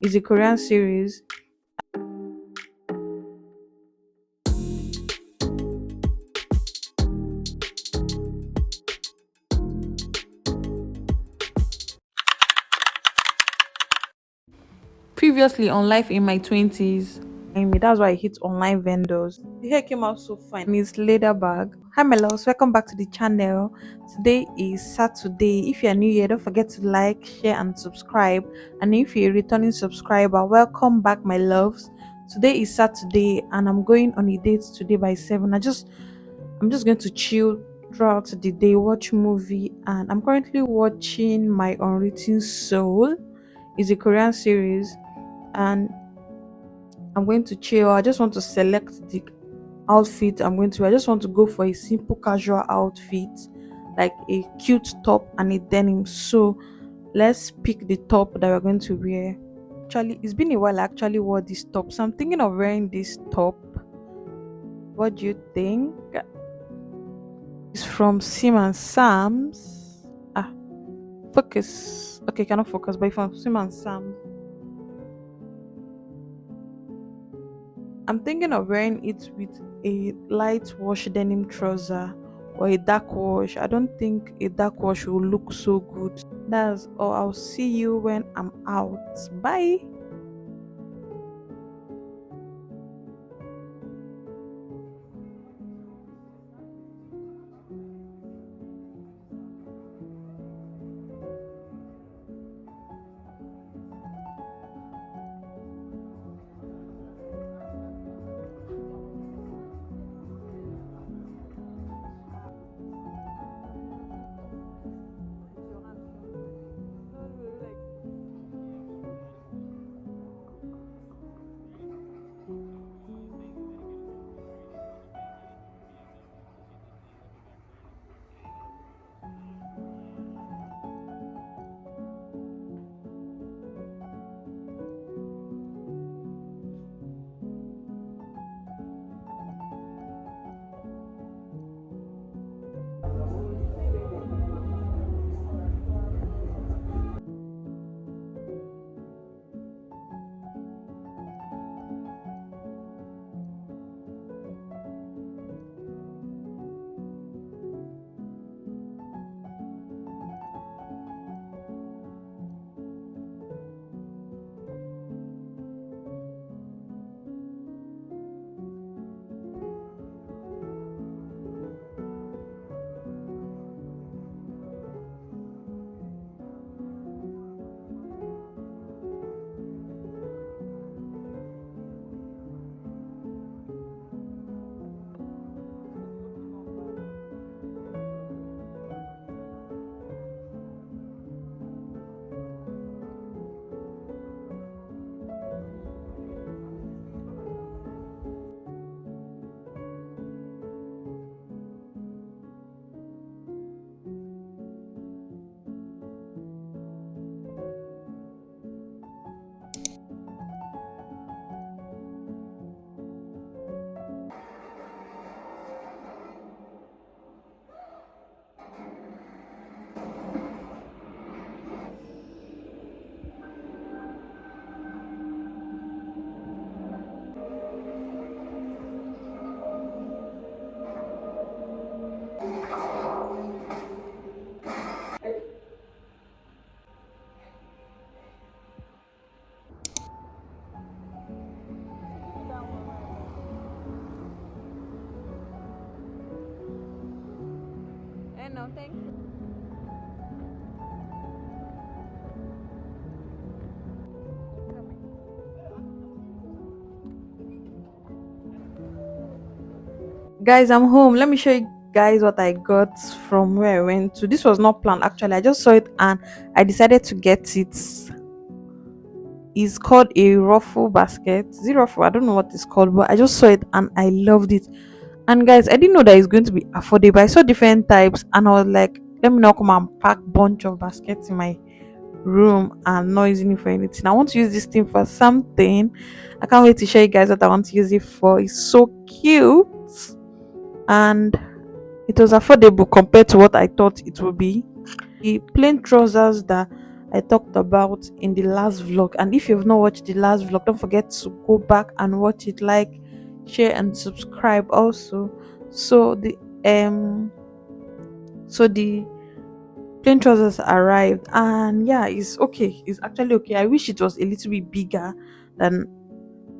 It's a Korean series. Previously on Life in My 20s, and that's why I hit online vendors. The hair came out so fine. And it's leather bag. Hi my loves, welcome back to the channel. Today is Saturday. If you're new here, don't forget to like, share, and subscribe. And if you're a returning subscriber, welcome back my loves. Today is Saturday and I'm going on a date today by 7. I'm just going to chill throughout the day, watch movie, and I'm currently watching My Unwritten Soul. It's a Korean series and I'm going to chill. I just want to select the outfit I'm going to wear. I just want to go for a simple casual outfit, like a cute top and a denim. So let's pick the top that we're going to wear. Actually, it's been a while I actually wore this top, so I'm thinking of wearing this top. What do you think? It's from Sim and Sam's. Ah, focus. Okay, cannot focus, but it's from Sim and Sam's. I'm thinking of wearing it with a light wash denim trouser or a dark wash. I don't think a dark wash will look so good. That's all. I'll see you when I'm out. Bye. And no, thank you. Guys, I'm home. Let me show you guys what I got from where I went to. This was not planned actually. I just saw it and I decided to get it. It's called a ruffle basket. Is it ruffle? I don't know what it's called, but I just saw it and I loved it. And guys, I didn't know that it's going to be affordable. I saw different types and I was like, let me now come and pack bunch of baskets in my room and not using it for anything. I want to use this thing for something. I can't wait to show you guys what I want to use it for. It's so cute and it was affordable compared to what I thought it would be. The plain trousers that I talked about in the last vlog. And if you've not watched the last vlog, don't forget to go back and watch it. Like, share, and subscribe also. So um the plain trousers arrived, and yeah, it's okay. It's actually okay. I wish it was a little bit bigger than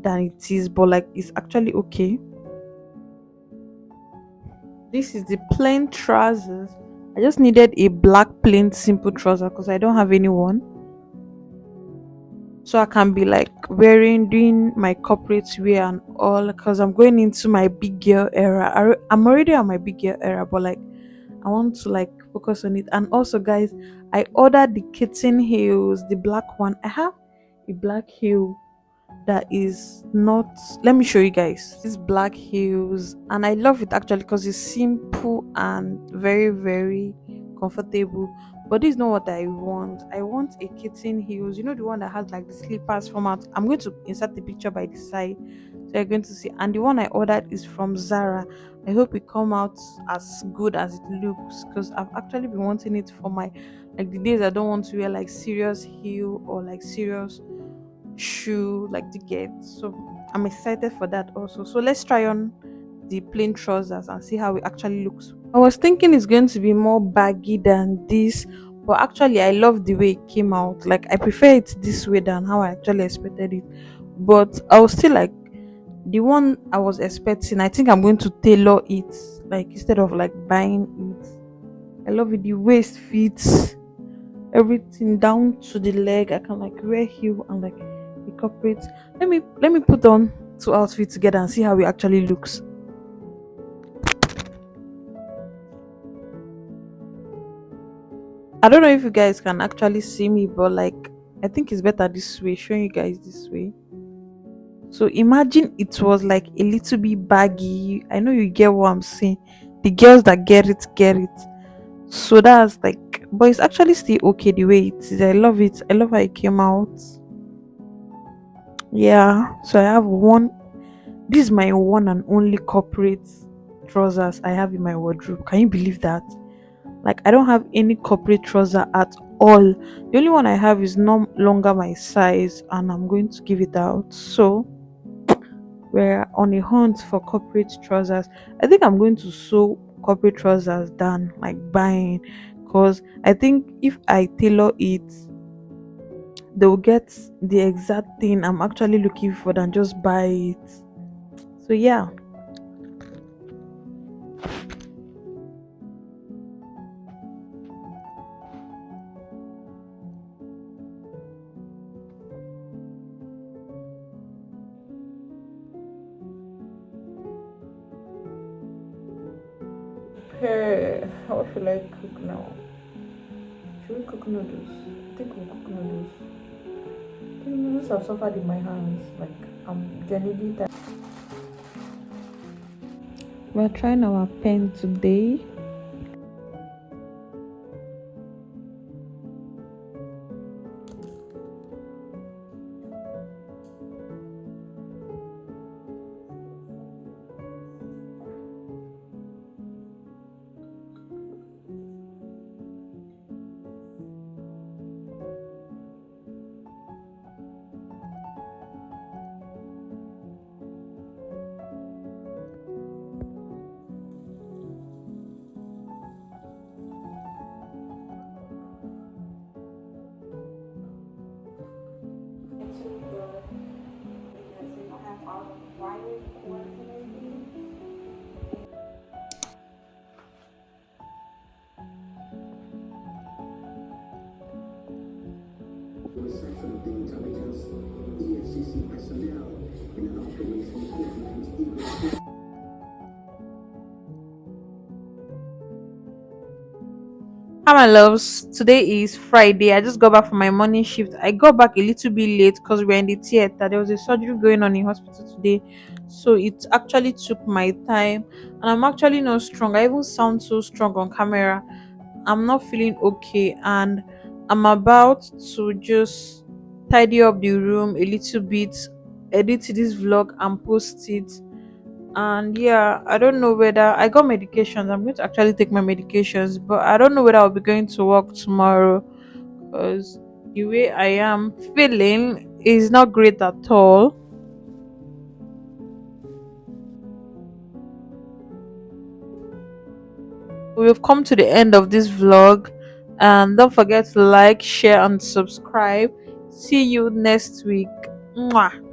it is, but like it's actually okay. This is the plain trousers. I just needed a black plain simple trouser because I don't have anyone. So I can be like wearing doing my corporate wear and all because I'm going into my big girl era. I'm already on my big girl era, but like I want to like focus on it. And also, guys, I ordered the kitten heels, the black one. I have a black heel that is not, let me show you guys these black heels, and I love it actually because it's simple and very very comfortable. But this is not what I want. I want a kitten heels, you know, the one that has like the slippers format. I'm going to insert the picture by the side so you're going to see. And the one I ordered is from Zara. I hope it come out as good as it looks because I've actually been wanting it for my, like, the days I don't want to wear like serious heel or like serious shoe like to get. So I'm excited for that also. So let's try on the plain trousers and see how it actually looks. I was thinking it's going to be more baggy than this, but actually I love the way it came out. Like I prefer it this way than how I actually expected it. But I was still like the one I was expecting. I think I'm going to tailor it, like instead of like buying it. I love it. The waist fits everything down to the leg. I can like wear heel and like incorporate. Let me put on two outfits together and see how it actually looks. I don't know if you guys can actually see me, but like I think it's better this way, showing you guys this way. So imagine it was like a little bit baggy. I know you get what I'm saying. The girls that get it. So that's like, but it's actually still okay the way it is. I love it. I love how it came out. Yeah. So I have one. This is my one and only corporate trousers I have in my wardrobe. Can you believe that? Like I don't have any corporate trouser at all. The only one I have is no longer my size, and I'm going to give it out. So we're on a hunt for corporate trousers. I think I'm going to sew corporate trousers than like buying, because I think if I tailor it, they'll get the exact thing I'm actually looking for than just buy it. So yeah. Hey, how should I cook now? Should we cook noodles? I think we'll cook noodles. The noodles have suffered in my hands. Like I'm genuinely tired. We're trying our pen today. Research of the intelligence, EFCC personnel in an operation called Hi, my loves. Today is Friday. I just got back from my morning shift. I got back a little bit late because we're in the theater. There was a surgery going on in hospital today. So it actually took my time. And I'm actually not strong. I even sound so strong on camera. I'm not feeling okay. And I'm about to just tidy up the room a little bit, edit this vlog, and post it. And yeah, I don't know whether I got medications. I'm going to actually take my medications, but I don't know whether I'll be going to work tomorrow because The way I am feeling is not great at all. We've come to the end of this vlog, and don't forget to like, share, and subscribe. See you next week. Mwah.